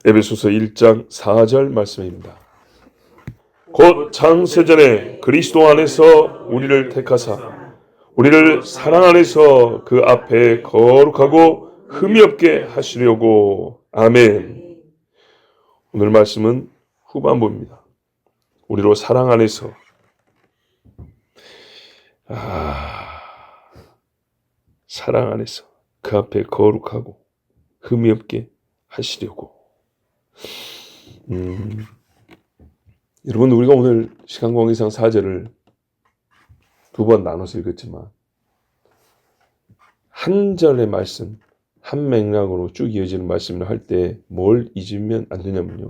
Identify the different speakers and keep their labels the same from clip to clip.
Speaker 1: 에베소서 1장 4절 말씀입니다. 곧 창세전에 그리스도 안에서 우리를 택하사 우리를 사랑 안에서 그 앞에 거룩하고 흠이 없게 하시려고. 아멘. 오늘 말씀은 후반부입니다. 우리로 사랑 안에서 사랑 안에서 그 앞에 거룩하고 흠이 없게 하시려고. 여러분, 우리가 오늘 시간광의상 4절을 두 번 나눠서 읽었지만 한 절의 말씀, 한 맥락으로 쭉 이어지는 말씀을 할 때 뭘 잊으면 안 되냐면요,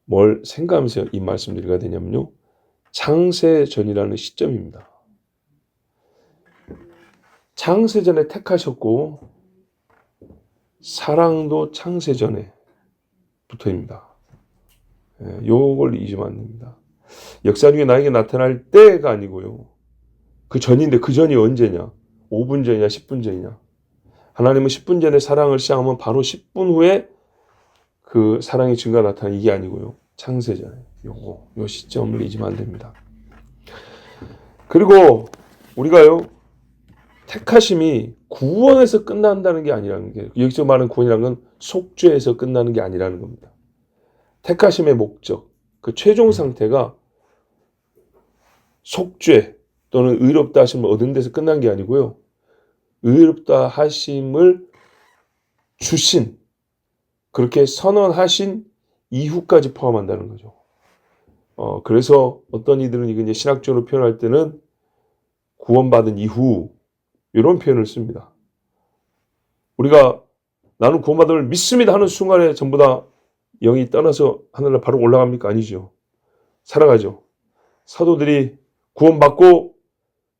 Speaker 1: 뭘 생각하면서 이 말씀을 읽어야 되냐면요, 창세전이라는 시점입니다. 창세전에 택하셨고 사랑도 창세전에 붙어입니다. 요걸 잊으면 안 됩니다. 역사 중에 나에게 나타날 때가 아니고요, 그 전인데 그 전이 언제냐? 5분 전이냐 10분 전이냐? 하나님은 10분 전에 사랑을 시작하면 바로 10분 후에 그 사랑의 증거가 나타나는 이게 아니고요, 창세전에 요 시점을 잊으면 안 됩니다. 그리고 우리가요, 택하심이 구원에서 끝난다는 게 아니라는 게, 여기서 말하는 구원이라는 건 속죄에서 끝나는 게 아니라는 겁니다. 택하심의 목적, 그 최종 상태가 속죄 또는 의롭다 하심을 얻은 데서 끝난 게 아니고요, 의롭다 하심을 주신, 그렇게 선언하신 이후까지 포함한다는 거죠. 그래서 어떤 이들은 이거 이제 신학적으로 표현할 때는 구원받은 이후 이런 표현을 씁니다. 우리가 나는 구원받음을 믿습니다 하는 순간에 전부 다 영이 떠나서 하늘로 바로 올라갑니까? 아니죠. 살아가죠. 사도들이 구원받고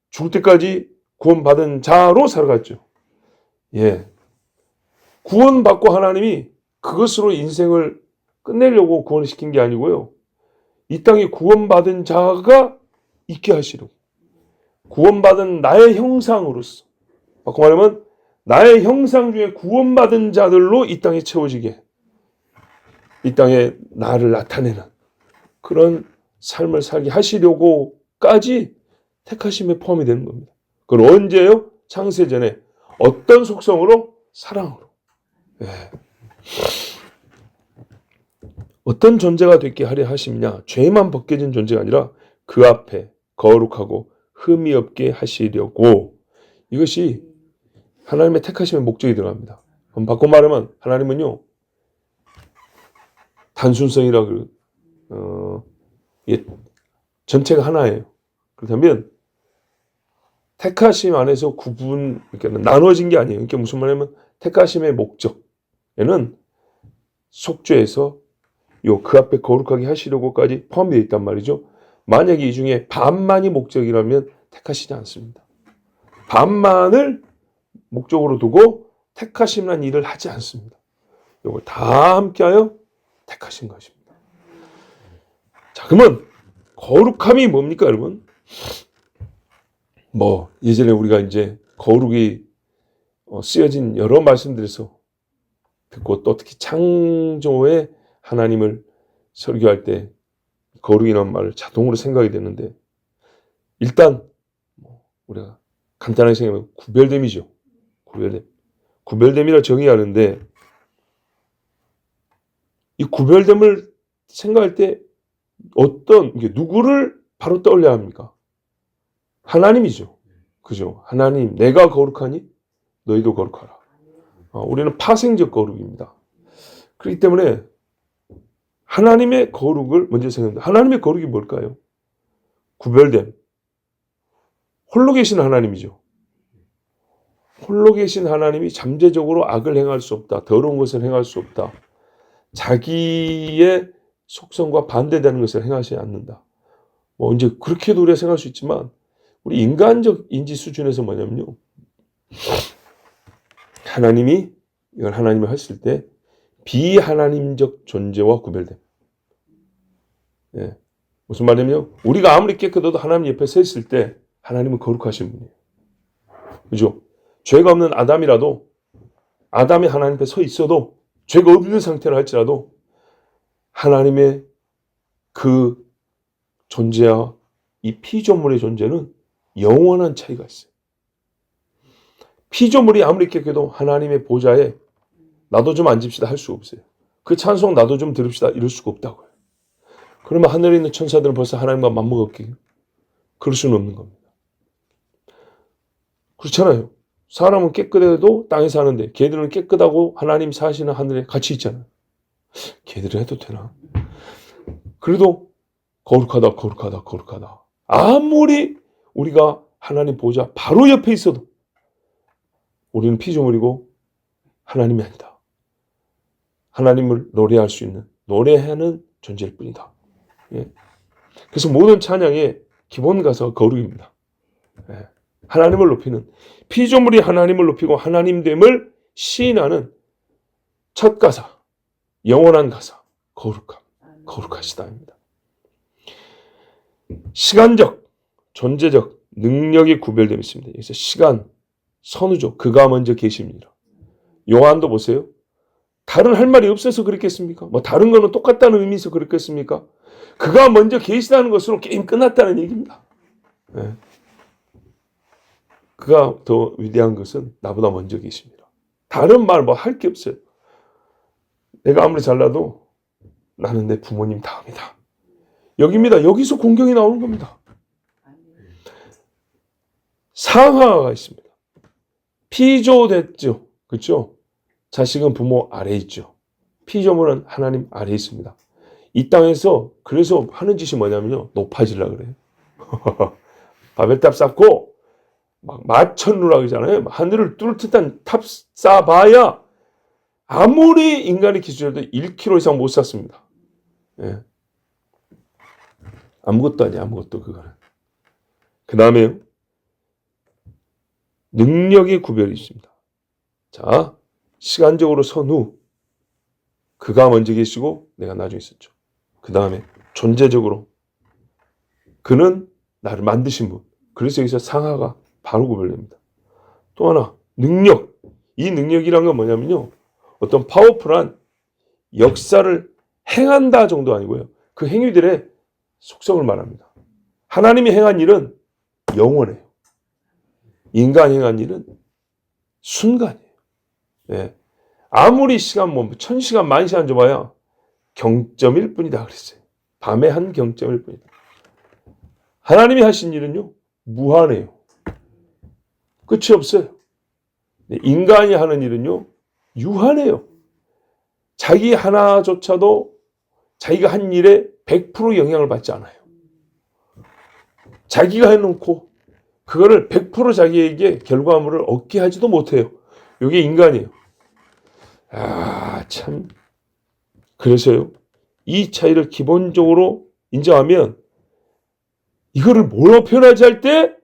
Speaker 1: 죽을 때까지 구원받은 자로 살아갔죠. 예. 구원받고 하나님이 그것으로 인생을 끝내려고 구원을 시킨 게 아니고요, 이 땅에 구원받은 자가 있게 하시려고, 구원받은 나의 형상으로서, 바꿔 말하면 나의 형상 중에 구원받은 자들로 이 땅에 채워지게, 이 땅에 나를 나타내는 그런 삶을 살게 하시려고까지 택하심에 포함이 되는 겁니다. 그건 언제요? 창세전에. 어떤 속성으로? 사랑으로. 네. 어떤 존재가 되게 하려 하심이냐? 죄만 벗겨진 존재가 아니라 그 앞에 거룩하고 흠이 없게 하시려고. 이것이 하나님의 택하심의 목적이 들어갑니다. 그럼 바꿔 말하면 하나님은요, 단순성이라 전체가 하나예요. 그렇다면 택하심 안에서 구분, 그러니까 나눠진 게 아니에요. 그러니까 무슨 말이냐면 택하심의 목적에는 속죄에서 그 앞에 거룩하게 하시려고까지 포함되어 있단 말이죠. 만약에 이 중에 반만이 목적이라면 택하시지 않습니다. 반만을 목적으로 두고 택하심이라는 일을 하지 않습니다. 이걸 다 함께하여 택하신 것입니다. 자, 그러면 거룩함이 뭡니까, 여러분? 예전에 우리가 이제 거룩이 쓰여진 여러 말씀들에서 듣고, 또 특히 창조의 하나님을 설교할 때 거룩이라는 말을 자동으로 생각이 되는데, 일단 우리가 간단하게 생각하면 구별됨이죠. 구별됨이라 정의하는데, 이 구별됨을 생각할 때 누구를 바로 떠올려야 합니까? 하나님이죠. 그죠? 하나님, 내가 거룩하니 너희도 거룩하라. 우리는 파생적 거룩입니다. 그렇기 때문에 하나님의 거룩을 먼저 생각합니다. 하나님의 거룩이 뭘까요? 구별됨. 홀로 계신 하나님이죠. 홀로 계신 하나님이 잠재적으로 악을 행할 수 없다. 더러운 것을 행할 수 없다. 자기의 속성과 반대되는 것을 행하지 않는다. 이제 그렇게도 우리가 생각할 수 있지만, 우리 인간적 인지 수준에서 뭐냐면요, 하나님이 이걸 하나님을 했을 때 비하나님적 존재와 구별됨. 예. 무슨 말이냐면, 우리가 아무리 깨끗해도 하나님 옆에 서 있을 때 하나님은 거룩하신 분이에요. 그죠? 죄가 없는 아담이라도, 아담이 하나님 앞에 서 있어도 죄가 없는 상태라 할지라도 하나님의 그 존재와 이 피조물의 존재는 영원한 차이가 있어요. 피조물이 아무리 깨끗해도 하나님의 보좌에 나도 좀 앉읍시다 할 수가 없어요. 그 찬송 나도 좀 들읍시다 이럴 수가 없다고요. 그러면 하늘에 있는 천사들은 벌써 하나님과 맞먹었기에 그럴 수는 없는 겁니다. 그렇잖아요. 사람은 깨끗해도 땅에 사는데 걔들은 깨끗하고 하나님 사시는 하늘에 같이 있잖아요. 걔들은 해도 되나? 그래도 거룩하다 거룩하다 거룩하다. 아무리 우리가 하나님 보좌 바로 옆에 있어도 우리는 피조물이고 하나님이 아니다. 하나님을 노래할 수 있는 노래하는 존재일 뿐이다. 예. 그래서 모든 찬양의 기본 가사가 거룩입니다. 예. 하나님을 높이는 피조물이 하나님을 높이고 하나님됨을 시인하는 첫 가사, 영원한 가사, 거룩함, 거룩하시다입니다. 시간적, 존재적 능력이 구별되어 있습니다. 여기서 시간, 선우죠. 그가 먼저 계십니다. 요한도 보세요. 다른 할 말이 없어서 그랬겠습니까? 뭐 다른 거는 똑같다는 의미에서 그랬겠습니까? 그가 먼저 계시다는 것으로 게임 끝났다는 얘기입니다. 네. 그가 더 위대한 것은 나보다 먼저 계십니다. 다른 말 뭐 할 게 없어요. 내가 아무리 잘나도 나는 내 부모님 다음이다. 여기입니다. 여기서 공경이 나오는 겁니다. 상하가 있습니다. 피조됐죠. 그렇죠? 자식은 부모 아래에 있죠. 피조물은 하나님 아래에 있습니다. 이 땅에서 그래서 하는 짓이 뭐냐면요. 높아지려고 그래요. 바벨탑 쌓고 막 마천루라고 하잖아요. 하늘을 뚫을 듯한 탑 쌓아봐야 아무리 인간의 기술에도 1km 이상 못 쌓습니다. 예. 아무것도 아니야. 아무것도 그거는. 그 다음에 능력의 구별이 있습니다. 자, 시간적으로 선 후 그가 먼저 계시고 내가 나중에 있었죠. 그 다음에 존재적으로 그는 나를 만드신 분. 그래서 여기서 상하가 바로 구별됩니다. 또 하나 능력. 이 능력이란 건 뭐냐면요. 어떤 파워풀한 역사를 행한다 정도 아니고요. 그 행위들의 속성을 말합니다. 하나님이 행한 일은 영원해요. 인간이 행한 일은 순간이에요. 예. 아무리 시간 뭐 1000시간 만시간 줘봐야 경점일 뿐이다 그랬어요. 밤의 한 경점일 뿐이다. 하나님이 하신 일은요. 무한해요. 끝이 없어요. 인간이 하는 일은요. 유한해요. 자기 하나조차도 자기가 한 일에 100% 영향을 받지 않아요. 자기가 해놓고 그거를 100% 자기에게 결과물을 얻게 하지도 못해요. 이게 인간이에요. 아, 참. 그래서요. 이 차이를 기본적으로 인정하면 이거를 뭐로 표현하지 할 때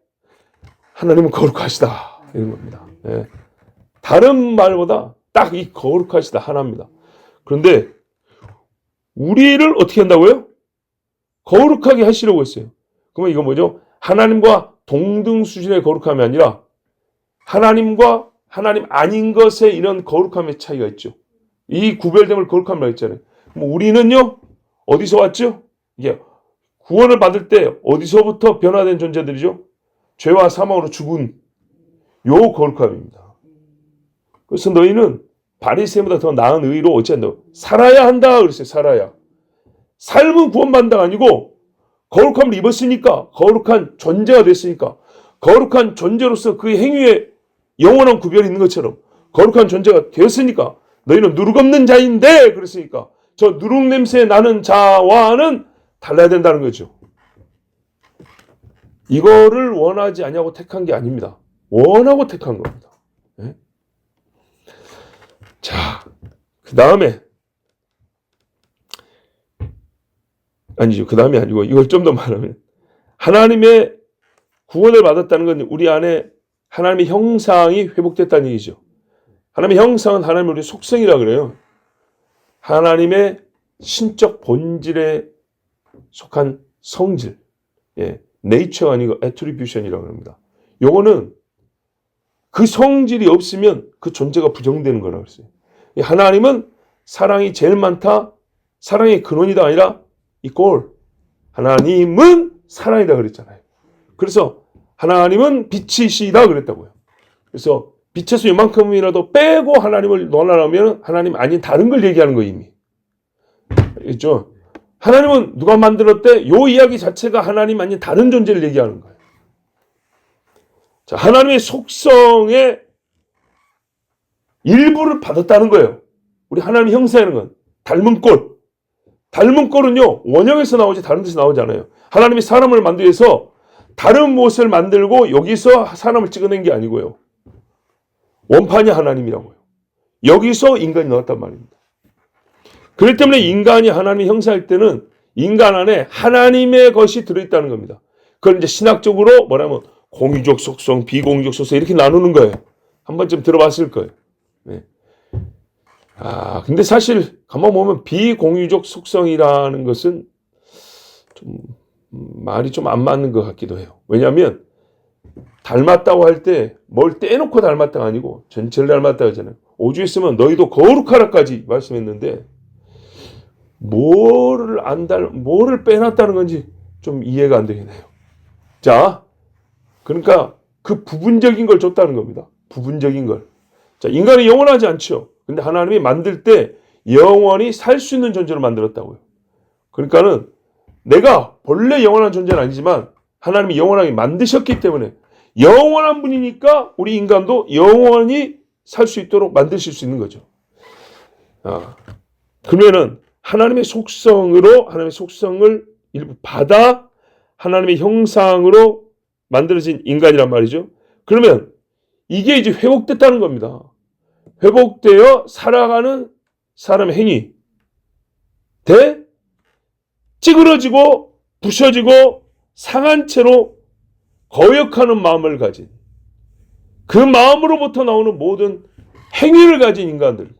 Speaker 1: 하나님은 거룩하시다. 이런 겁니다. 예. 다른 말보다 딱 이 거룩하시다 하나입니다. 그런데 우리를 어떻게 한다고요? 거룩하게 하시려고 했어요. 그러면 이거 뭐죠? 하나님과 동등 수준의 거룩함이 아니라 하나님과 하나님 아닌 것에 이런 거룩함의 차이가 있죠. 이 구별됨을 거룩함이라고 했잖아요. 우리는요, 어디서 왔죠? 이게 구원을 받을 때 어디서부터 변화된 존재들이죠? 죄와 사망으로 죽은 요 거룩함입니다. 그래서 너희는 바리새인보다 더 나은 의로 어찌한다고? 살아야 한다 그랬어요. 살아야. 삶은 구원받는다가 아니고 거룩함을 입었으니까 거룩한 존재가 됐으니까 거룩한 존재로서 그 행위에 영원한 구별이 있는 것처럼 거룩한 존재가 되었으니까 너희는 누룩 없는 자인데 그랬으니까 저 누룩 냄새 나는 자와는 달라야 된다는 거죠. 이거를 원하지 않냐고 택한 게 아닙니다. 원하고 택한 겁니다. 네? 자, 그 다음에 아니죠. 그 다음이 아니고 이걸 좀 더 말하면 하나님의 구원을 받았다는 건 우리 안에 하나님의 형상이 회복됐다는 얘기죠. 하나님의 형상은 하나님의 우리 속성이라 그래요. 하나님의 신적 본질에 속한 성질, 예, 네이처가 아니고 애트리뷰션이라고 합니다. 요거는 그 성질이 없으면 그 존재가 부정되는 거라고 했어요. 하나님은 사랑이 제일 많다, 사랑의 근원이다 아니라 이꼴 하나님은 사랑이다 그랬잖아요. 그래서 하나님은 빛이시다 그랬다고요. 그래서 빛에서 이만큼이라도 빼고 하나님을 논하면 하나님 아닌 다른 걸 얘기하는 거예요. 이미. 알겠죠? 하나님은 누가 만들었대? 요 이야기 자체가 하나님 아닌 다른 존재를 얘기하는 거예요. 자, 하나님의 속성의 일부를 받았다는 거예요. 우리 하나님 형상이라는 건 닮은 꼴. 닮은 꼴은요, 원형에서 나오지 다른 데서 나오지 않아요. 하나님이 사람을 만들기 위해서 다른 무엇을 만들고 여기서 사람을 찍어낸 게 아니고요. 원판이 하나님이라고요. 여기서 인간이 나왔단 말입니다. 그렇기 때문에 인간이 하나님의 형상일 때는 인간 안에 하나님의 것이 들어있다는 겁니다. 그걸 이제 신학적으로 뭐냐면 공유적 속성, 비공유적 속성 이렇게 나누는 거예요. 한 번쯤 들어봤을 거예요. 네. 근데 사실 가만 보면 비공유적 속성이라는 것은 좀 말이 좀 안 맞는 것 같기도 해요. 왜냐하면 닮았다고 할 때 뭘 떼놓고 닮았다가 아니고 전체를 닮았다 하잖아요. 5주에 쓰면 너희도 거룩하라까지 말씀했는데 뭐를 빼놨다는 건지 좀 이해가 안 되긴 해요. 자, 그러니까 그 부분적인 걸 줬다는 겁니다. 부분적인 걸. 자, 인간이 영원하지 않죠. 근데 하나님이 만들 때 영원히 살 수 있는 존재로 만들었다고요. 그러니까는 내가 본래 영원한 존재는 아니지만 하나님이 영원하게 만드셨기 때문에 영원한 분이니까 우리 인간도 영원히 살 수 있도록 만드실 수 있는 거죠. 그러면은 하나님의 속성을 일부 받아 하나님의 형상으로 만들어진 인간이란 말이죠. 그러면 이게 이제 회복됐다는 겁니다. 회복되어 살아가는 사람의 행위. 찌그러지고 부셔지고 상한 채로 거역하는 마음을 가진 그 마음으로부터 나오는 모든 행위를 가진 인간들과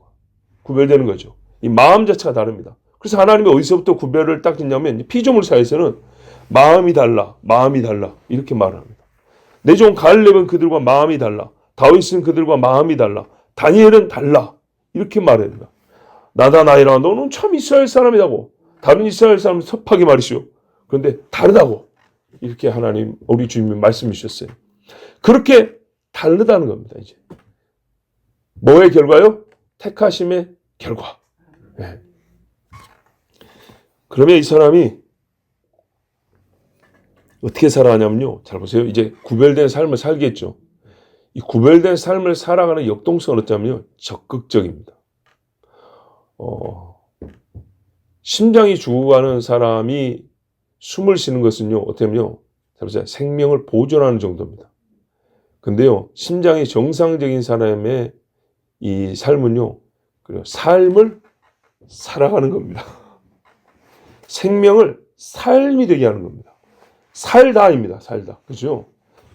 Speaker 1: 구별되는 거죠. 이 마음 자체가 다릅니다. 그래서 하나님이 어디서부터 구별을 딱 짓냐면 피조물 사이에서는 마음이 달라 이렇게 말을 합니다. 내 종 갈렙은 그들과 마음이 달라. 다윗은 그들과 마음이 달라. 다니엘은 달라. 이렇게 말합니다. 나다나이라 너는 참 이스라엘 사람이라고. 다른 이스라엘 사람은 섭하게 말이시오. 그런데 다르다고. 이렇게 하나님 우리 주님이 말씀해 주셨어요. 그렇게 다르다는 겁니다. 이제 뭐의 결과요? 택하심의 결과. 네. 그러면 이 사람이 어떻게 살아가냐면요. 잘 보세요. 이제 구별된 삶을 살겠죠. 이 구별된 삶을 살아가는 역동성은 어쩌면요. 적극적입니다. 심장이 죽어가는 사람이 숨을 쉬는 것은요. 어때면요. 잘 보세요. 생명을 보존하는 정도입니다. 근데요. 심장이 정상적인 사람의 이 삶은요. 그리고 삶을 살아가는 겁니다. 생명을 삶이 되게 하는 겁니다. 살다입니다. 살다. 그죠?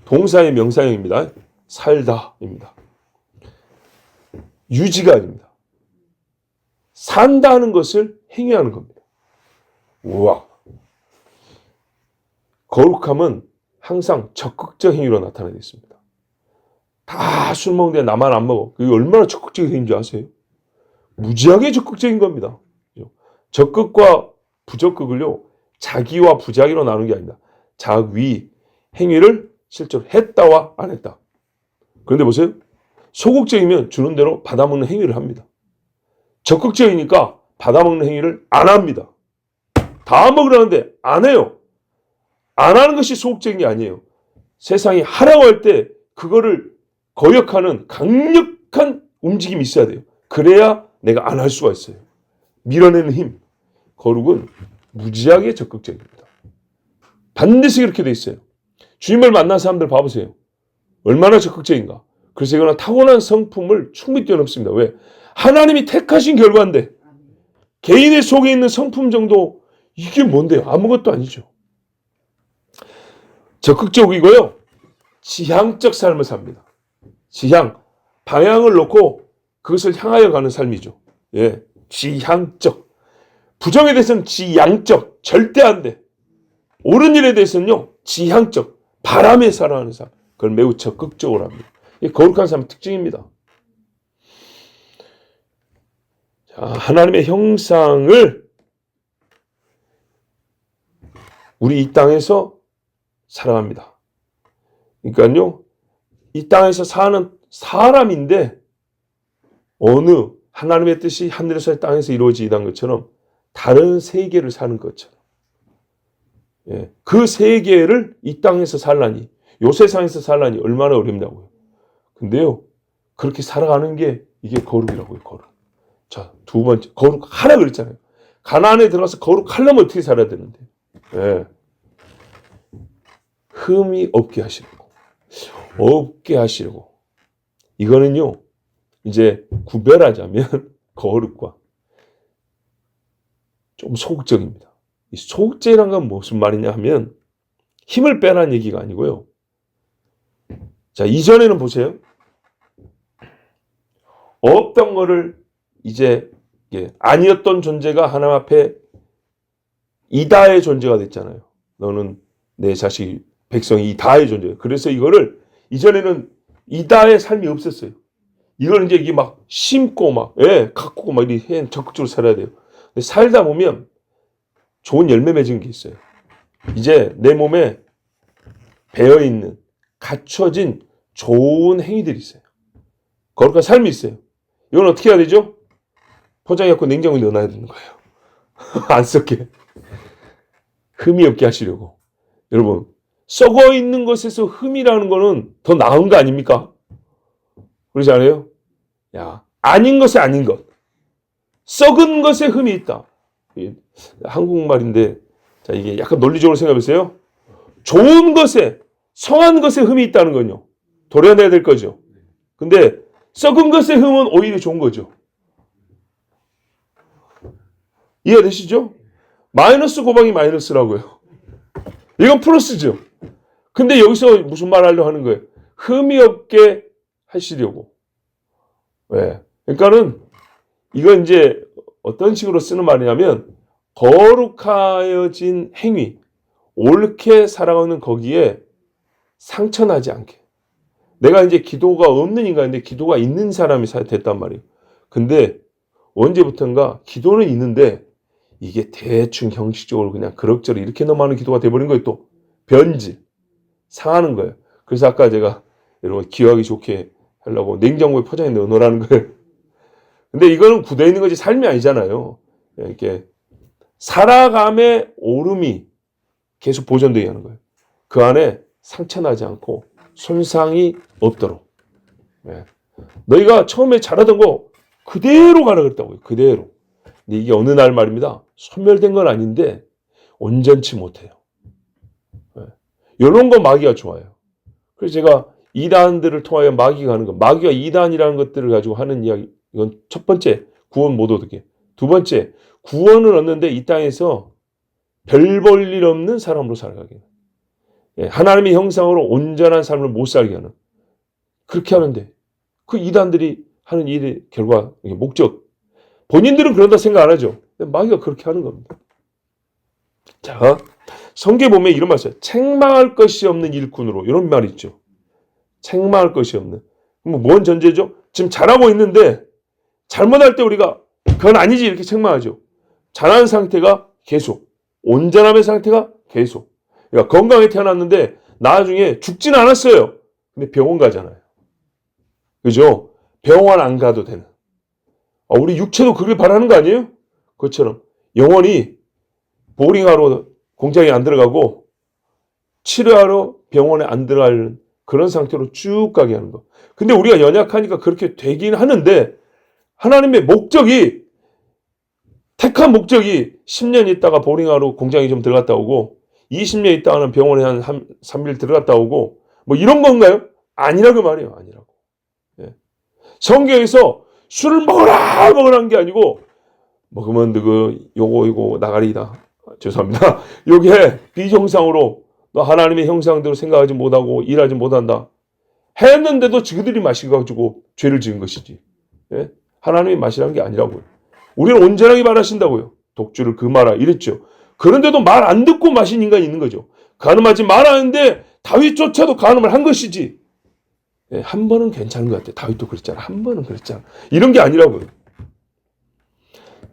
Speaker 1: 동사의 명사형입니다. 살다입니다. 유지가 아닙니다. 산다는 것을 행위하는 겁니다. 우와. 거룩함은 항상 적극적 행위로 나타나고 있습니다. 다 술 먹는데 나만 안 먹어. 그게 얼마나 적극적인 행위인지 아세요? 무지하게 적극적인 겁니다. 적극과 부적극을요. 자기와 부자기로 나누는 게 아니다. 자위, 행위를 실제로 했다와 안 했다. 그런데 보세요. 소극적이면 주는 대로 받아먹는 행위를 합니다. 적극적이니까 받아먹는 행위를 안 합니다. 다 먹으라는데 안 해요. 안 하는 것이 소극적인 게 아니에요. 세상이 하라고 할 때 그거를 거역하는 강력한 움직임이 있어야 돼요. 그래야 내가 안 할 수가 있어요. 밀어내는 힘. 거룩은 무지하게 적극적입니다. 반드시 그렇게 돼 있어요. 주님을 만난 사람들 봐보세요. 얼마나 적극적인가. 그래서 이거는 타고난 성품을 충분히 뛰어넘습니다. 왜? 하나님이 택하신 결과인데 개인의 속에 있는 성품 정도 이게 뭔데요? 아무것도 아니죠. 적극적이고요. 지향적 삶을 삽니다. 지향, 방향을 놓고 그것을 향하여 가는 삶이죠. 예, 지향적. 부정에 대해서는 지양적, 절대 안 돼. 옳은 일에 대해서는요, 지향적, 바람에 살아가는 삶. 그걸 매우 적극적으로 합니다. 이게 거룩한 삶의 특징입니다. 자, 하나님의 형상을 우리 이 땅에서 살아갑니다. 그러니까요, 이 땅에서 사는 사람인데 어느 하나님의 뜻이 하늘에서 땅에서 이루어지던 것처럼 다른 세계를 사는 것처럼, 예, 그 세계를 이 땅에서 살라니, 요 세상에서 살라니 얼마나 어렵냐고요. 근데요, 그렇게 살아가는 게 이게 거룩이라고요. 거룩. 자, 두 번째, 거룩하라 그랬잖아요. 가나안에 들어가서 거룩하려면 어떻게 살아야 되는데, 예, 흠이 없게 하시려고. 이거는요, 이제 구별하자면 거룩과 좀 소극적입니다. 이 소극적이란 건 무슨 말이냐 하면 힘을 빼라는 얘기가 아니고요. 자, 이전에는 보세요. 없던 거를 이제 아니었던 존재가 하나님 앞에 이다의 존재가 됐잖아요. 너는 내 자식 백성이 이다의 존재예요. 그래서 이거를 이전에는 이다의 삶이 없었어요. 이걸 이제 이게 막 심고 막, 예, 가꾸고 막 이렇게 적극적으로 살아야 돼요. 근데 살다 보면 좋은 열매 맺은 게 있어요. 이제 내 몸에 배어 있는, 갖춰진 좋은 행위들이 있어요. 거룩한 삶이 있어요. 이건 어떻게 해야 되죠? 포장해갖고 냉장고에 넣어놔야 되는 거예요. 안 썩게. 흠이 없게 하시려고. 여러분, 썩어 있는 것에서 흠이라는 거는 더 나은 거 아닙니까? 그러지 않아요? 야, 아닌 것에 아닌 것. 썩은 것에 흠이 있다. 한국말인데, 자, 이게 약간 논리적으로 생각해보세요. 좋은 것에, 성한 것에 흠이 있다는 건요. 도려내야 될 거죠. 근데 썩은 것의 흠은 오히려 좋은 거죠. 이해되시죠? 마이너스 곱하기 마이너스라고요. 이건 플러스죠. 근데 여기서 무슨 말 하려고 하는 거예요? 흠이 없게 하시려고. 왜? 그러니까는 이건 이제 어떤 식으로 쓰는 말이냐면 거룩하여진 행위, 옳게 살아가는 거기에 상처나지 않게. 내가 이제 기도가 없는 인간인데 기도가 있는 사람이 됐단 말이에요. 근데 언제부턴가 기도는 있는데 이게 대충 형식적으로 그냥 그럭저럭 이렇게 넘어가는 기도가 돼버린 거예요. 또 변질, 상하는 거예요. 그래서 아까 제가 여러분 기억하기 좋게 하려고 냉장고에 포장해 넣어놓으라는 거예요. 근데 이거는 굳어 있는 거지 삶이 아니잖아요. 이렇게 살아감의 오름이 계속 보존되게 하는 거예요. 그 안에 상처나지 않고 손상이 없도록. 네. 너희가 처음에 잘하던 거 그대로 가라 그랬다고요. 그대로. 근데 이게 어느 날 말입니다. 소멸된 건 아닌데 온전치 못해요. 네. 이런 거 마귀가 좋아요. 그래서 제가 이단들을 통하여 마귀가 하는 거, 마귀가 이단이라는 것들을 가지고 하는 이야기, 이건 첫 번째, 구원 못 얻게. 두 번째, 구원을 얻는데 이 땅에서 별 볼 일 없는 사람으로 살아가게. 하나님의 형상으로 온전한 삶을 못 살게 하는. 그렇게 하는데 그 이단들이 하는 일의 결과, 목적. 본인들은 그런다 생각 안 하죠. 마귀가 그렇게 하는 겁니다. 자, 성경에 보면 이런 말 있어요. 책망할 것이 없는 일꾼으로. 이런 말이 있죠. 책망할 것이 없는. 뭔 전제죠? 지금 잘하고 있는데 잘못할 때 우리가 그건 아니지 이렇게 책망하죠. 잘하는 상태가 계속. 온전함의 상태가 계속. 그러니까 건강하게 태어났는데 나중에 죽진 않았어요. 근데 병원 가잖아요. 그죠? 병원 안 가도 되는. 우리 육체도 그걸 바라는 거 아니에요? 그것처럼 영원히 보링하러 공장에 안 들어가고 치료하러 병원에 안 들어가는 그런 상태로 쭉 가게 하는 거. 근데 우리가 연약하니까 그렇게 되긴 하는데 하나님의 목적이, 택한 목적이 10년 있다가 보링하러 공장에 좀 들어갔다 오고 20년 있다가는 병원에 한 3일 들어갔다 오고 뭐 이런 건가요? 아니라고 말이에요. 아니라고. 예. 성경에서 술을 먹으라는 게 아니고 먹으면 요거 나가리다. 죄송합니다. 요게 비정상으로 너 하나님의 형상대로 생각하지 못하고 일하지 못한다. 했는데도 지그들이 마셔가지고 죄를 지은 것이지. 예? 하나님이 마시라는 게 아니라고요. 우리는 온전하게 말하신다고요. 독주를 금하라 이랬죠. 그런데도 말 안 듣고 마신 인간이 있는 거죠. 간음하지 말하는데 다윗조차도 간음을 한 것이지. 예, 한 번은 괜찮은 것 같아. 다윗도 그랬잖아. 한 번은 그랬잖아. 이런 게 아니라고요.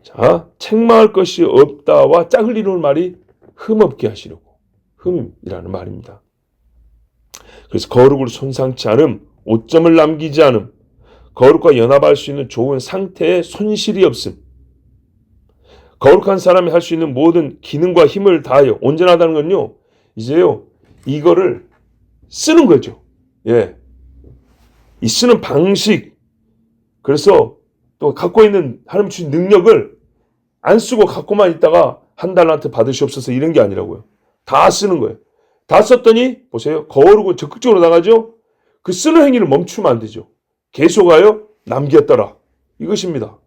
Speaker 1: 자, 책망할 것이 없다와 짝을 이루는 말이 흠없게 하시려고. 흠이라는 말입니다. 그래서 거룩을 손상치 않음, 오점을 남기지 않음, 거룩과 연합할 수 있는 좋은 상태에 손실이 없음. 거룩한 사람이 할 수 있는 모든 기능과 힘을 다하여 온전하다는 건요. 이제요. 이거를 쓰는 거죠. 예. 이 쓰는 방식. 그래서 또 갖고 있는 하나님 주신 능력을 안 쓰고 갖고만 있다가 한 달란트 받으시옵소서 이런 게 아니라고요. 다 쓰는 거예요. 다 썼더니 보세요. 거룩을 적극적으로 나가죠. 그 쓰는 행위를 멈추면 안 되죠. 계속하여 남겼더라. 이것입니다.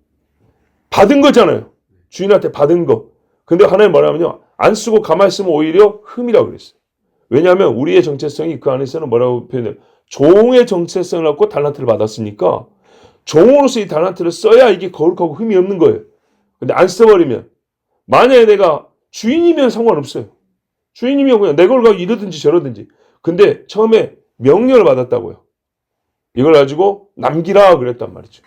Speaker 1: 받은 거잖아요. 주인한테 받은 거. 근데 하나님 뭐냐면요. 안 쓰고 가만히 있으면 오히려 흠이라고 그랬어요. 왜냐하면 우리의 정체성이 그 안에서는 뭐라고 표현해요. 종의 정체성을 갖고 달란트를 받았으니까 종으로서 이 달란트를 써야 이게 거룩하고 흠이 없는 거예요. 근데 안 써버리면 만약에 내가 주인이면 상관없어요. 주인이면 그냥 내 걸 가지고 이러든지 저러든지. 근데 처음에 명령을 받았다고요. 이걸 가지고 남기라 그랬단 말이죠.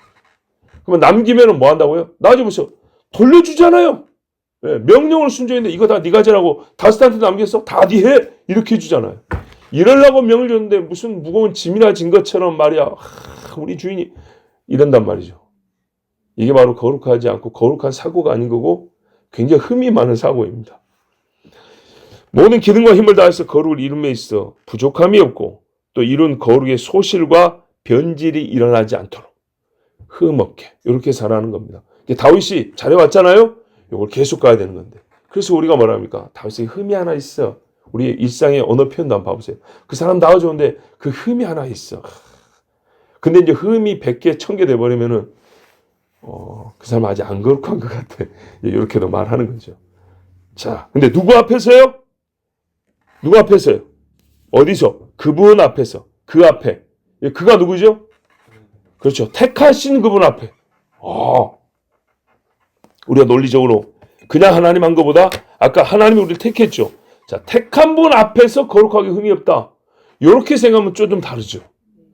Speaker 1: 그러면 남기면 뭐 한다고요? 나중에 보세요. 돌려주잖아요. 네, 명령을 순종했는데 이거 다 네가 하자라고 다스한테 남겼어? 다 네 해? 이렇게 해주잖아요. 이러려고 명을 줬는데 무슨 무거운 짐이나 진 것처럼 말이야. 우리 주인이 이런단 말이죠. 이게 바로 거룩하지 않고 거룩한 사고가 아닌 거고 굉장히 흠이 많은 사고입니다. 모든 기능과 힘을 다해서 거룩을 이룸에 있어 부족함이 없고 또 이룬 거룩의 소실과 변질이 일어나지 않도록 흠없게 이렇게 살아가는 겁니다. 다윗이 잘해왔잖아요. 이걸 계속 가야 되는 건데. 그래서 우리가 뭐라 합니까? 다윗이 흠이 하나 있어. 우리 일상의 언어 표현도 한번 봐보세요. 그 사람 나와주는데 그 흠이 하나 있어. 근데 이제 흠이 100개, 1000개 돼버리면은 그 사람 아직 안 거룩한 것 같아. 이렇게도 말하는 거죠. 자, 근데 누구 앞에서요? 누구 앞에서요? 어디서? 그분 앞에서. 그 앞에. 그가 누구죠? 그렇죠. 택하신 그분 앞에. 우리가 논리적으로 그냥 하나님 한 것보다 아까 하나님이 우리를 택했죠. 자, 택한 분 앞에서 거룩하게 흠이 없다. 이렇게 생각하면 좀 다르죠.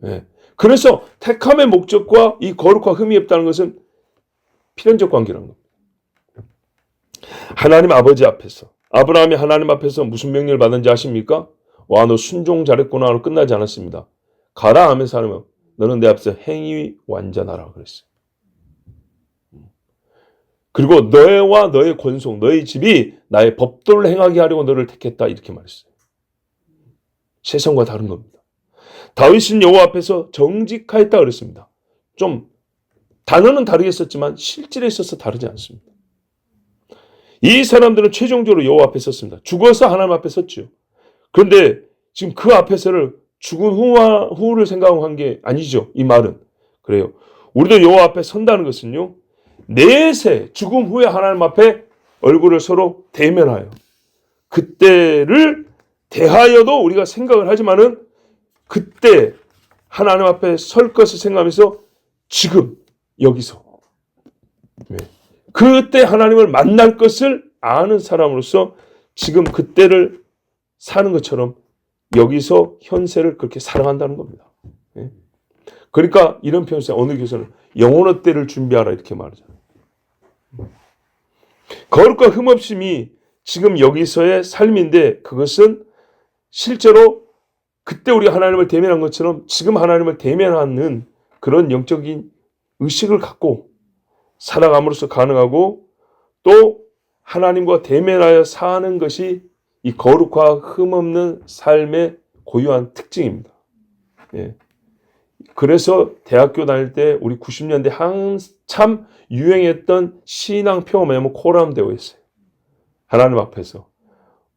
Speaker 1: 예. 그래서 택함의 목적과 이 거룩과 흠이 없다는 것은 필연적 관계라는 겁니다. 하나님 아버지 앞에서 아브라함이 하나님 앞에서 무슨 명령을 받은지 아십니까? 와, 너 순종 잘했구나 하고 끝나지 않았습니다. 가라 하면서 하면 너는 내 앞에서 행위 완전하라 그랬어요. 그리고 너와 너의 권속, 너의 집이 나의 법도를 행하게 하려고 너를 택했다 이렇게 말했어요. 세상과 다른 겁니다. 다윗은 여호와 앞에서 정직하였다 그랬습니다. 좀 단어는 다르게 썼지만 실질에 있어서 다르지 않습니다. 이 사람들은 최종적으로 여호와 앞에 섰습니다. 죽어서 하나님 앞에 섰죠. 그런데 지금 그 앞에서를 죽은 후를 생각한 게 아니죠. 이 말은. 그래요. 우리도 여호와 앞에 선다는 것은요. 내세 죽음 후에 하나님 앞에 얼굴을 서로 대면하여 그때를 대하여도 우리가 생각을 하지만은 그때 하나님 앞에 설 것을 생각하면서 지금 여기서 그때 하나님을 만날 것을 아는 사람으로서 지금 그때를 사는 것처럼 여기서 현세를 그렇게 사랑한다는 겁니다. 그러니까 이런 표현을 어느 교사는 영혼의 때를 준비하라 이렇게 말하잖아요. 거룩과 흠없음이 지금 여기서의 삶인데 그것은 실제로 그때 우리가 하나님을 대면한 것처럼 지금 하나님을 대면하는 그런 영적인 의식을 갖고 살아감으로써 가능하고 또 하나님과 대면하여 사는 것이 이 거룩과 흠없는 삶의 고유한 특징입니다. 예. 그래서 대학교 다닐 때 우리 90년대 한참 유행했던 신앙 표어 뭐냐면 코람데오였어요. 하나님 앞에서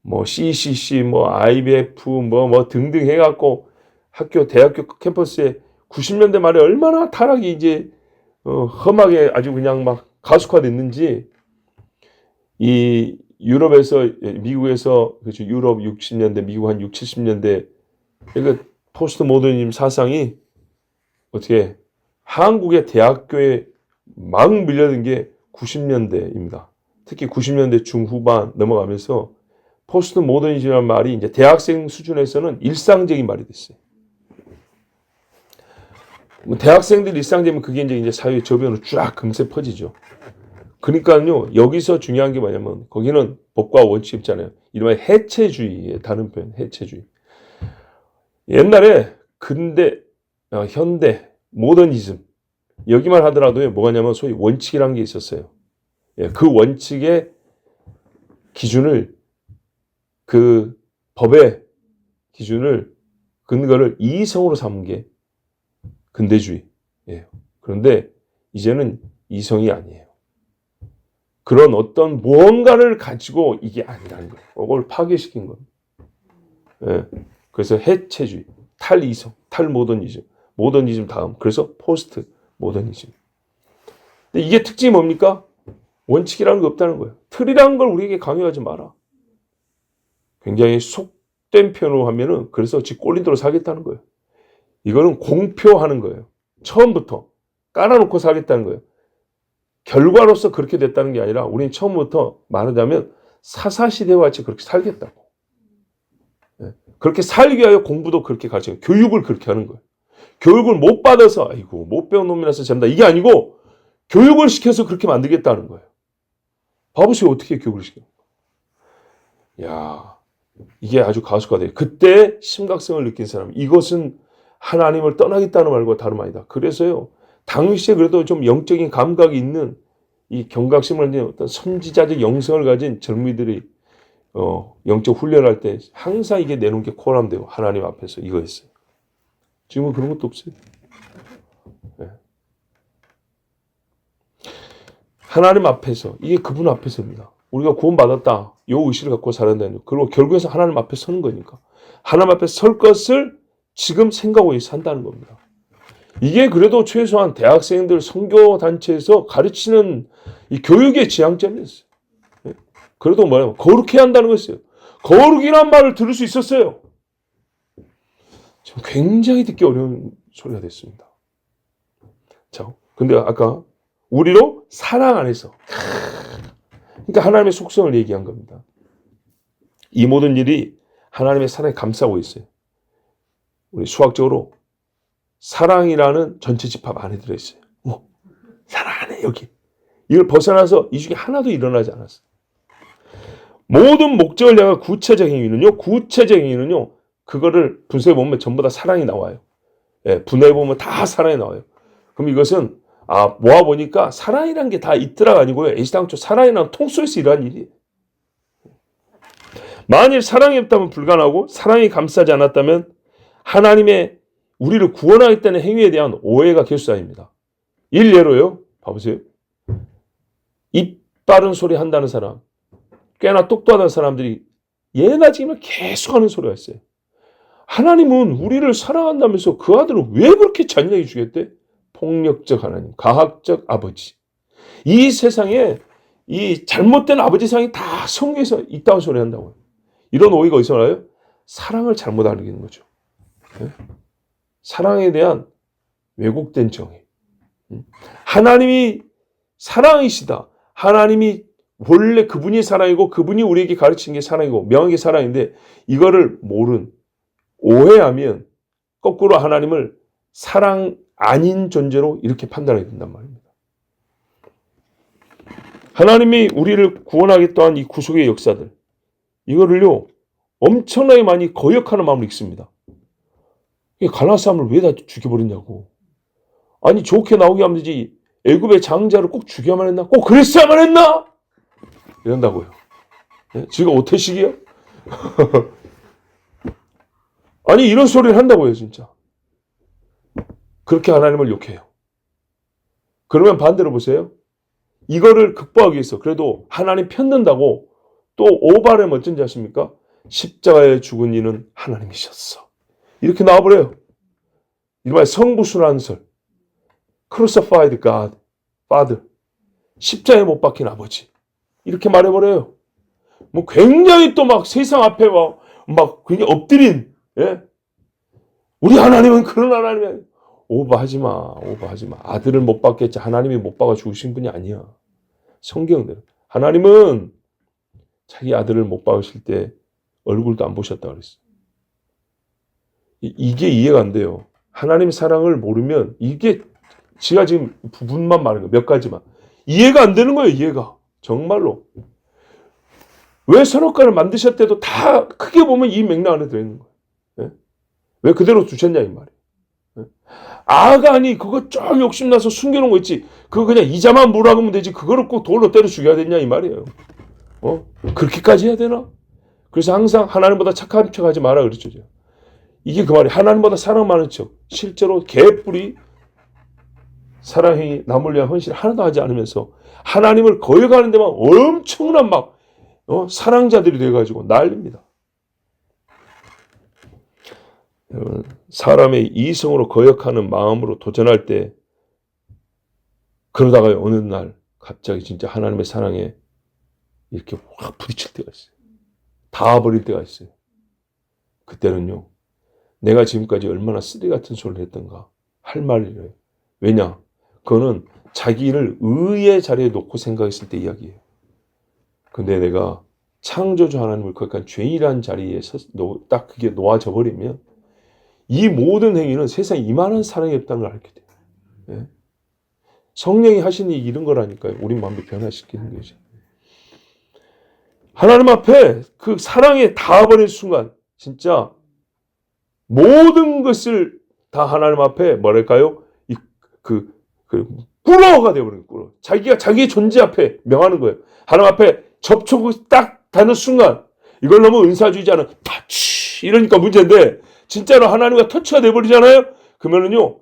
Speaker 1: 뭐 CCC, 뭐 IBF, 뭐 등등 해갖고 대학교 캠퍼스에 90년대 말에 얼마나 타락이 이제 험하게 아주 그냥 막 가속화됐는지 이 유럽에서 미국에서 그렇죠 유럽 60년대 미국 한 60, 70년대 그러니까 포스트 모더니즘 사상이 어떻게 한국의 대학교에 막 밀려든 게 90년대입니다. 특히 90년대 중후반 넘어가면서 포스트 모더니즘이라는 말이 이제 대학생 수준에서는 일상적인 말이 됐어요. 대학생들 일상적이면 그게 이제 사회 저변으로 쫙 금세 퍼지죠. 그러니까요, 여기서 중요한 게 뭐냐면, 거기는 법과 원칙 있잖아요. 이른바 해체주의의 다른 표현, 해체주의. 옛날에 근대, 현대, 모더니즘, 여기만 하더라도 뭐가냐면 소위 원칙이라는 게 있었어요. 예, 그 원칙의 기준을, 그 법의 기준을, 근거를 이성으로 삼은 게 근대주의예요. 그런데 이제는 이성이 아니에요. 그런 어떤 무언가를 가지고 이게 아니라는 거예요. 그걸 파괴시킨 거예요. 예, 그래서 해체주의, 탈이성, 탈모더니즘, 모더니즘 다음, 그래서 포스트 모더니즘. 근데 이게 특징이 뭡니까? 원칙이라는 게 없다는 거예요. 틀이라는 걸 우리에게 강요하지 마라. 굉장히 속된 표현으로 하면은 그래서 지 꼴린 대로 살겠다는 거예요. 이거는 공표하는 거예요. 처음부터 깔아놓고 살겠다는 거예요. 결과로서 그렇게 됐다는 게 아니라 우리는 처음부터 말하자면 사사시대와 같이 그렇게 살겠다고. 그렇게 살기 위하여 공부도 그렇게 가르쳐요. 교육을 그렇게 하는 거예요. 교육을 못 받아서 아이고 못 배운 놈이라서 된다. 이게 아니고 교육을 시켜서 그렇게 만들겠다는 거예요. 봐보세요. 어떻게 교육을 시켜요. 야, 이게 아주 가수가 돼요. 그때 심각성을 느낀 사람, 이것은 하나님을 떠나겠다는 말과 다름 아니다. 그래서요, 당시에 그래도 좀 영적인 감각이 있는 이 경각심을 가진 어떤 선지자적 영성을 가진 젊은이들이 영적 훈련할 때 항상 이게 내놓은 게 코람되고 하나님 앞에서 이거였어요. 지금은 그런 것도 없어요. 네. 하나님 앞에서, 이게 그분 앞에서입니다. 우리가 구원받았다. 이 의식을 갖고 살아야 되는. 그리고 결국에서 하나님 앞에 서는 거니까. 하나님 앞에 설 것을 지금 생각하고 산다는 겁니다. 이게 그래도 최소한 대학생들 선교단체에서 가르치는 이 교육의 지향점이었어요. 그래도 뭐냐면 거룩해 한다는 거였어요. 거룩이란 말을 들을 수 있었어요. 지금 굉장히 듣기 어려운 소리가 됐습니다. 자, 근데 아까 우리로 사랑 안에서, 그러니까 하나님의 속성을 얘기한 겁니다. 이 모든 일이 하나님의 사랑에 감싸고 있어요. 우리 수학적으로 사랑이라는 전체 집합 안에 들어있어요. 사랑 안에 여기. 이걸 벗어나서 이 중에 하나도 일어나지 않았어요. 모든 목적을 향한 구체적 행위는요, 그거를 분석해보면 전부 다 사랑이 나와요. 예, 분해해보면 다 사랑이 나와요. 그럼 이것은, 모아보니까 사랑이란 게 다 있더라가 아니고요. 애시당초 사랑이란 통속에서 일어난 일이에요. 만일 사랑이 없다면 불가능하고, 사랑이 감싸지 않았다면, 하나님의 우리를 구원하겠다는 행위에 대한 오해가 결수사입니다. 일례로요, 봐보세요. 입 바른 소리 한다는 사람, 꽤나 똑똑하다는 사람들이 예나 지금이나 계속 하는 소리가 있어요. 하나님은 우리를 사랑한다면서 그 아들을 왜 그렇게 잔인하게 죽였대? 폭력적 하나님, 가학적 아버지. 이 세상에 이 잘못된 아버지상이 다 성경에서 있다는 소리 한다고요. 이런 오해가 어디서 나요? 사랑을 잘못 알기는 거죠. 사랑에 대한 왜곡된 정의. 하나님이 사랑이시다. 하나님이 원래 그분이 사랑이고 그분이 우리에게 가르친 게 사랑이고 명한 게 사랑인데 이거를 모른 오해하면 거꾸로 하나님을 사랑 아닌 존재로 이렇게 판단하게 된단 말입니다. 하나님이 우리를 구원하겠다 한 이 구속의 역사들 이거를요 엄청나게 많이 거역하는 마음을 읽습니다. 갈라디아 사람을 왜 다 죽여버렸냐고. 아니 좋게 나오게 하면 되지 애굽의 장자를 꼭 죽여야만 했나? 꼭 그랬어야만 했나? 이런다고요. 네? 지가 오태식이야? 아니 이런 소리를 한다고요 진짜. 그렇게 하나님을 욕해요. 그러면 반대로 보세요. 이거를 극복하기 위해서 그래도 하나님 편든다고 또 오바를 어쩐지 아십니까? 십자가에 죽은 이는 하나님이셨어. 이렇게 나와버려요. 이른바 성부순환설. Crucified God, Father. 십자가에 못 박힌 아버지. 이렇게 말해버려요. 뭐 굉장히 또 막 세상 앞에 막 굉장히 엎드린, 예? 우리 하나님은 그런 하나님이 오버하지 마. 아들을 못 받겠지. 하나님이 못 박아 죽으신 분이 아니야. 성경대로. 하나님은 자기 아들을 못 박으실 때 얼굴도 안 보셨다고 그랬어요. 이게 이해가 안 돼요. 하나님의 사랑을 모르면 이게 지가 지금 부분만 말하는 거예요. 몇 가지만. 이해가 안 되는 거예요, 이해가. 정말로. 왜 선악과를 만드셨대도 다 크게 보면 이 맥락 안에 들어있는 거예요. 예? 왜 그대로 두셨냐 이 말이에요. 예? 아간이 그거 좀 욕심나서 숨겨놓은 거 있지. 그거 그냥 이자만 물어가면 되지. 그거를 꼭 돌로 때려 죽여야 되냐 이 말이에요. 그렇게까지 해야 되나? 그래서 항상 하나님보다 착한 척 하지 마라 그랬죠. 이게 그 말이에요. 하나님보다 사랑 많은 척. 실제로 개뿔이 사랑행위 남을 위한 헌신 하나도 하지 않으면서 하나님을 거역하는 데만 엄청난 막 사랑자들이 돼가지고 난립니다. 여러분, 사람의 이성으로 거역하는 마음으로 도전할 때 그러다가 어느 날 갑자기 진짜 하나님의 사랑에 이렇게 확 부딪힐 때가 있어요. 닿아버릴 때가 있어요. 그때는요. 내가 지금까지 얼마나 쓰레기 같은 소리를 했던가 할 말이래요. 왜냐? 그거는 자기를 의의 자리에 놓고 생각했을 때 이야기예요. 근데 내가 창조주 하나님을 거역한 죄인이라는 자리에 딱 그게 놓아져 버리면 이 모든 행위는 세상에 이만한 사랑이 없다는 걸 알게 돼요. 예? 성령이 하시는 일이 이런 거라니까요. 우리 마음을 변화시키는 거죠. 하나님 앞에 그 사랑에 닿아버린 순간 진짜 모든 것을 다 하나님 앞에 뭐랄까요? 꿇어가 되어버린 꿇어. 자기가 자기의 존재 앞에 명하는 거예요. 하나님 앞에 접촉을 딱 닿는 순간 이걸 너무 은사주의자는 터치 이러니까 문제인데 진짜로 하나님과 터치가 돼버리잖아요. 그러면은요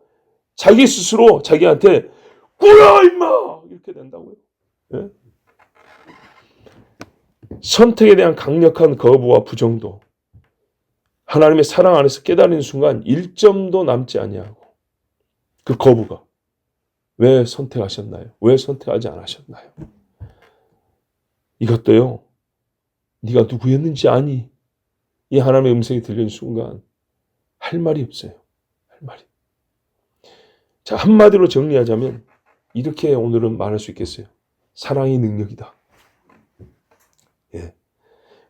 Speaker 1: 자기 스스로 자기한테 꿇어 임마 이렇게 된다고요. 예? 선택에 대한 강력한 거부와 부정도 하나님의 사랑 안에서 깨달은 순간 1점도 남지 아니하고 그 거부가 왜 선택하셨나요? 왜 선택하지 않으셨나요? 이것도요. 네가 누구였는지 아니? 이 하나님의 음성이 들리는 순간 할 말이 없어요. 할 말이. 자, 한마디로 정리하자면 이렇게 오늘은 말할 수 있겠어요. 사랑이 능력이다. 예.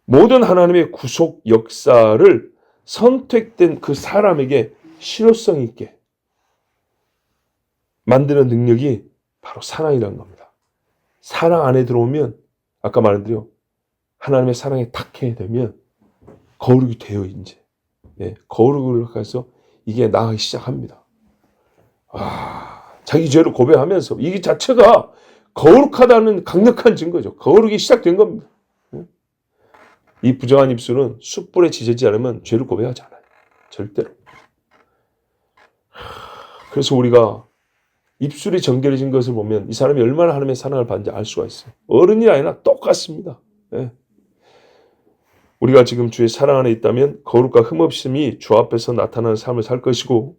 Speaker 1: 모든 하나님의 구속 역사를 선택된 그 사람에게 실효성 있게 만드는 능력이 바로 사랑이라는 겁니다. 사랑 안에 들어오면 아까 말한대로 하나님의 사랑에 탁해야 되면 거룩이 돼요 이제. 예, 거룩을 해서 이게 나가기 시작합니다. 자기 죄를 고백하면서 이게 자체가 거룩하다는 강력한 증거죠. 거룩이 시작된 겁니다. 이 부정한 입술은 숯불에 지지지 않으면 죄를 고백하지 않아요. 절대로. 그래서 우리가 입술이 정결해진 것을 보면 이 사람이 얼마나 하나님의 사랑을 받는지 알 수가 있어요. 어른이 아니라 똑같습니다. 예. 우리가 지금 주의 사랑 안에 있다면 거룩과 흠없음이 주 앞에서 나타나는 삶을 살 것이고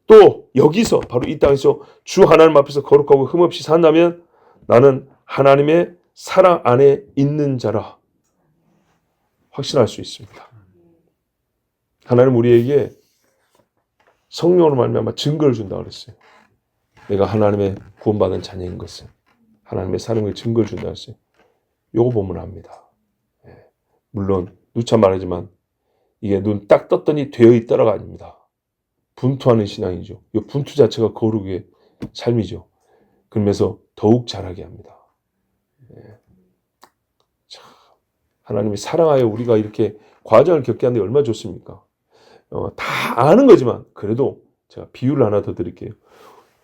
Speaker 1: 또 여기서 바로 이 땅에서 주 하나님 앞에서 거룩하고 흠없이 산다면 나는 하나님의 사랑 안에 있는 자라 확신할 수 있습니다. 하나님 우리에게 성령으로 말미암아 증거를 준다고 그랬어요. 내가 하나님의 구원받은 자녀인 것을 하나님의 사랑의 증거를 준다고 했어요. 요거 보면 압니다. 물론 누차 말하지만 이게 눈 딱 떴더니 되어 있더라가 아닙니다. 분투하는 신앙이죠. 이 분투 자체가 거룩의 삶이죠. 그러면서 더욱 잘하게 합니다. 참, 하나님이 사랑하여 우리가 이렇게 과정을 겪게 하는데 얼마나 좋습니까? 다 아는 거지만 그래도 제가 비유를 하나 더 드릴게요.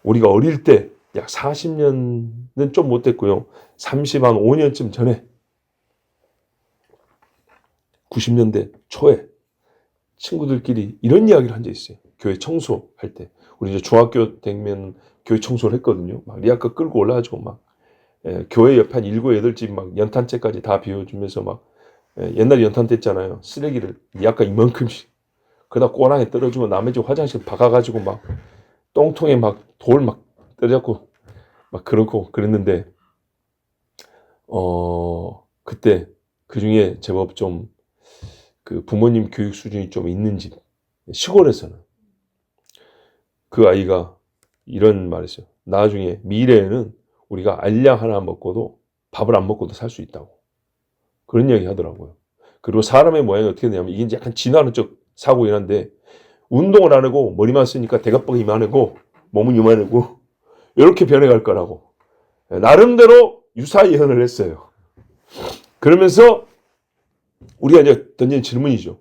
Speaker 1: 우리가 어릴 때 약 40년은 좀 못 됐고요. 35년쯤 전에 90년대 초에 친구들끼리 이런 이야기를 한 적이 있어요. 교회 청소할 때. 우리 이제 중학교 되면 교회 청소를 했거든요. 막 리아카 끌고 올라가지고 막 교회 옆에 한 7, 8집 막 연탄재까지 다 비워주면서 막 옛날에 연탄재 있잖아요. 쓰레기를 리아카 이만큼씩 그러다 꼬랑에 떨어지고 남의 집 화장실 박아가지고 막 똥통에 막 돌 막 떨어졌고 막 그러고 그랬는데 그때 그 중에 제법 좀 그 부모님 교육 수준이 좀 있는 집 시골에서는 그 아이가 이런 말을 했어요. 나중에 미래에는 우리가 알약 하나 먹고도 밥을 안 먹고도 살 수 있다고 그런 이야기 하더라고요. 그리고 사람의 모양이 어떻게 되냐면 이게 이제 약간 진화는 쪽 사고긴 한데 운동을 안 하고 머리만 쓰니까 대가뻥이 이만하고 몸은 이만하고 이렇게 변해갈 거라고. 나름대로 유사 예언을 했어요. 그러면서 우리가 이제 던진 질문이죠.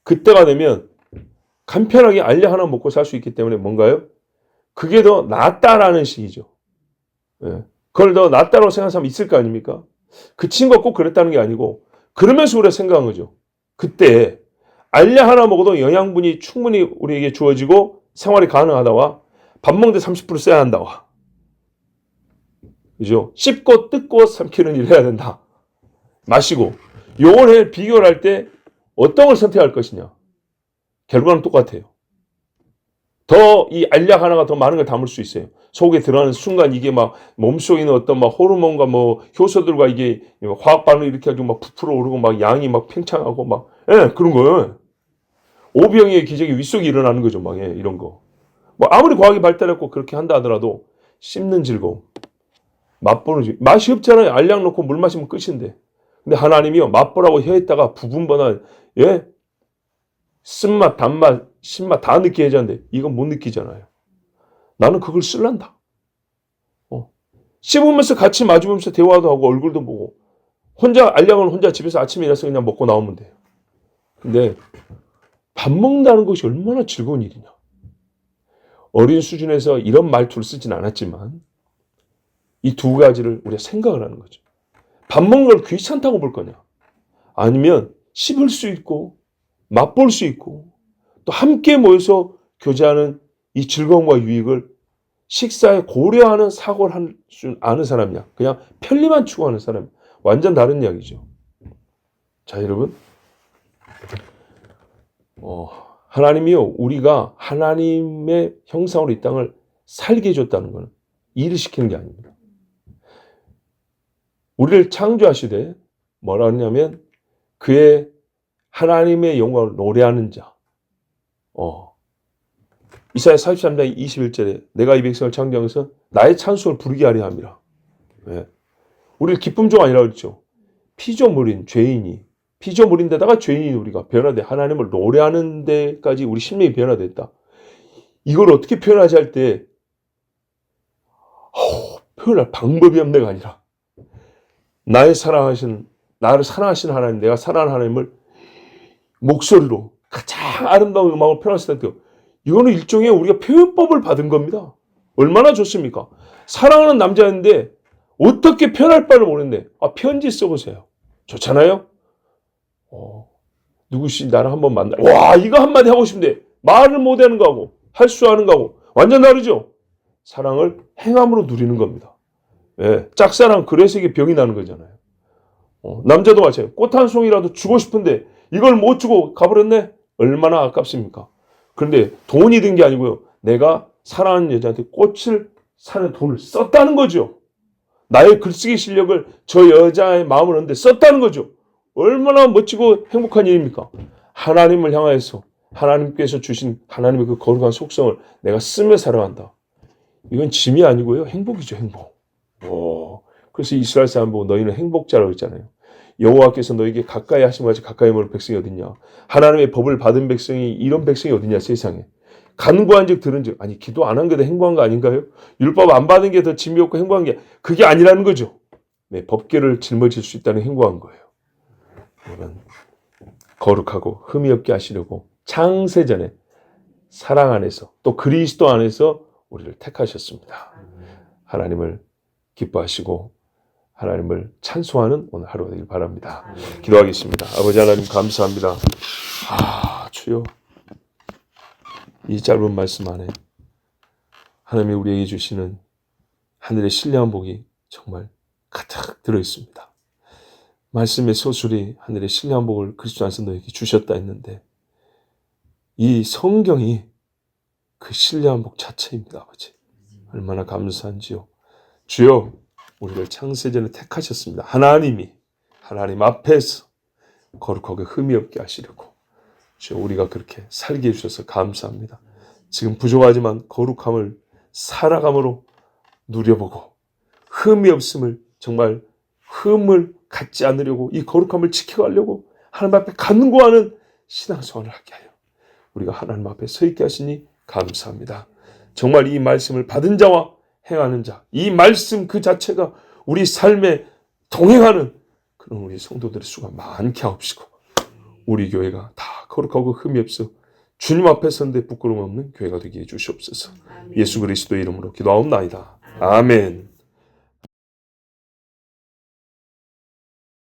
Speaker 1: 그때가 되면 간편하게 알약 하나 먹고 살 수 있기 때문에 뭔가요? 그게 더 낫다라는 식이죠. 예. 그걸 더 낫다라고 생각하는 사람이 있을 거 아닙니까? 그 친구가 꼭 그랬다는 게 아니고 그러면서 우리가 생각한 거죠. 그때 알약 하나 먹어도 영양분이 충분히 우리에게 주어지고 생활이 가능하다와 밥 먹는데 30% 써야 한다와 그죠? 씹고 뜯고 삼키는 일을 해야 된다. 마시고 요걸 비교를 할 때 어떤 걸 선택할 것이냐. 결과는 똑같아요. 더 이 알약 하나가 더 많은 걸 담을 수 있어요. 속에 들어가는 순간 이게 막 몸속에 있는 어떤 막 호르몬과 뭐 효소들과 이게 화학 반응을 일으켜가지고 막 부풀어 오르고 막 양이 막 팽창하고 막 그런 거예요. 오병이의 기적이 윗속에 일어나는 거죠. 막 이런 거. 뭐 아무리 과학이 발달했고 그렇게 한다 하더라도 씹는 즐거움, 맛보는 즐거움. 맛이 없잖아요. 알약 넣고 물 마시면 끝인데. 근데 하나님이요 맛보라고 혀에다가 부분번한 쓴맛, 단맛, 신맛 다 느끼게 해줬는데 이건 못 느끼잖아요. 나는 그걸 쓸란다. 씹으면서 같이 마주보면서 대화도 하고 얼굴도 보고 혼자 알약은 혼자 집에서 아침에 일어나서 그냥 먹고 나오면 돼요. 근데 밥 먹는다는 것이 얼마나 즐거운 일이냐. 어린 수준에서 이런 말투를 쓰진 않았지만 이 두 가지를 우리가 생각을 하는 거죠. 밥 먹는 걸 귀찮다고 볼 거냐. 아니면 씹을 수 있고 맛볼 수 있고 또 함께 모여서 교제하는 이 즐거움과 유익을 식사에 고려하는 사고를 할 줄 아는 사람이냐. 그냥 편리만 추구하는 사람. 완전 다른 이야기죠. 자, 여러분. 하나님이요. 우리가 하나님의 형상으로 이 땅을 살게 해줬다는 것은 일을 시키는 게 아닙니다. 우리를 창조하시되 뭐라 하냐면 그의 하나님의 영광을 노래하는 자. 이사야 43장 21절에 내가 이 백성을 창조하면서 나의 찬송을 부르게 하려 함이라. 네. 우리를 기쁨종 아니라 그랬죠. 피조물인 죄인이 피조물인 데다가 죄인인 우리가 변화돼 하나님을 노래하는 데까지 우리 심령이 변화됐다. 이걸 어떻게 표현하지 할 때 표현할 방법이 없네가 아니라 나를 사랑하시는 하나님, 내가 사랑하는 하나님을 목소리로 가장 아름다운 음악을 표현했을 때 이거는 일종의 우리가 표현법을 받은 겁니다. 얼마나 좋습니까? 사랑하는 남자인데 어떻게 표현할 바를 모르는데 편지 써보세요. 좋잖아요? 누구시 나랑 한번 만나. 와 이거 한마디 하고 싶은데 말을 못하는 거하고 할 수 아는 거하고 완전 다르죠? 사랑을 행함으로 누리는 겁니다. 짝사랑 그래서 이게 병이 나는 거잖아요. 남자도 마찬가지예요. 꽃 한 송이라도 주고 싶은데 이걸 못 주고 가버렸네? 얼마나 아깝습니까? 그런데 돈이 든 게 아니고요. 내가 사랑하는 여자한테 꽃을 사는 돈을 썼다는 거죠. 나의 글쓰기 실력을 저 여자의 마음을 얻는데 썼다는 거죠. 얼마나 멋지고 행복한 일입니까? 하나님을 향하여서 하나님께서 주신 하나님의 그 거룩한 속성을 내가 쓰며 살아간다. 이건 짐이 아니고요. 행복이죠. 행복. 그래서 이스라엘 사람 보고 너희는 행복자라고 했잖아요. 여호와께서 너에게 가까이 하신 것같이 가까이 머는 백성이 어딨냐. 하나님의 법을 받은 백성이 이런 백성이 어딨냐 세상에. 간구한 즉 들은 즉 아니 기도 안 한 게 더 행복한 거 아닌가요? 율법 안 받은 게 더 짐이 없고 행복한 게 그게 아니라는 거죠. 네, 법궤를 짊어질 수 있다는 행복한 거예요. 여러분 거룩하고 흠이 없게 하시려고 창세전에 사랑 안에서 또 그리스도 안에서 우리를 택하셨습니다. 하나님을 기뻐하시고 하나님을 찬송하는 오늘 하루가 되길 바랍니다. 기도하겠습니다. 아버지 하나님 감사합니다. 주여 이 짧은 말씀 안에 하나님이 우리에게 주시는 하늘의 신령한 복이 정말 가득 들어있습니다. 말씀의 서술이 하늘의 신령한 복을 그리스도 안에서 너에게 주셨다 했는데 이 성경이 그 신령한 복 자체입니다. 아버지 얼마나 감사한지요. 주여 우리를 창세전에 택하셨습니다. 하나님이 하나님 앞에서 거룩하게 흠이 없게 하시려고 주여 우리가 그렇게 살게 해주셔서 감사합니다. 지금 부족하지만 거룩함을 살아감으로 누려보고 흠이 없음을 정말 흠을 갖지 않으려고 이 거룩함을 지켜가려고 하나님 앞에 간구하는 신앙생활을 하게 하여 우리가 하나님 앞에 서 있게 하시니 감사합니다. 정말 이 말씀을 받은 자와 행하는 자, 이 말씀 그 자체가 우리 삶에 동행하는 그런 우리 성도들의 수가 많게 하옵시고 우리 교회가 다 거룩하고 흠이 없어 주님 앞에 선대 부끄러움 없는 교회가 되게 해 주시옵소서. 예수 그리스도 이름으로 기도하옵나이다. 아멘.